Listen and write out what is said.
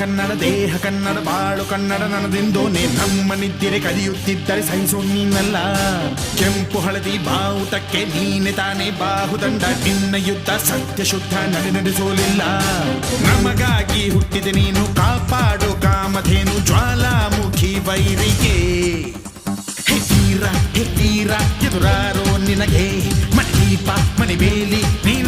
ಕನ್ನಡ ದೇಹ ಕನ್ನಡ ಬಾಳು ಕನ್ನಡ ನನ್ನದಿಂದೋನೆ ನಮ್ಮ ನಿದ್ದಿರೆ ಕದಿಯುತ್ತಿದ್ದರೆ ಸಹಿಸೋ ನೀನಲ್ಲ. ಕೆಂಪು ಹಳದಿ ಬಾವುಟಕ್ಕೆ ನೀನೆ ತಾನೇ ಬಾಹುದಂಡ, ನಿನ್ನ ಯುದ್ಧ ಸತ್ಯ ಶುದ್ಧ ನಡೆಸೋಲಿಲ್ಲ. ನಮಗಾಗಿ ಹುಟ್ಟಿದೆ ನೀನು ಕಾಪಾಡು ಕಾಮಧೇನು ಜ್ವಾಲಾಮುಖಿ ವೈರಿಗೆ. ಹೇ ತೀರ ಎದುರಾರೋ ನಿನಗೆ ಮಣಿದೀಪ ಮಣಿಬೇಲಿ ನೀನು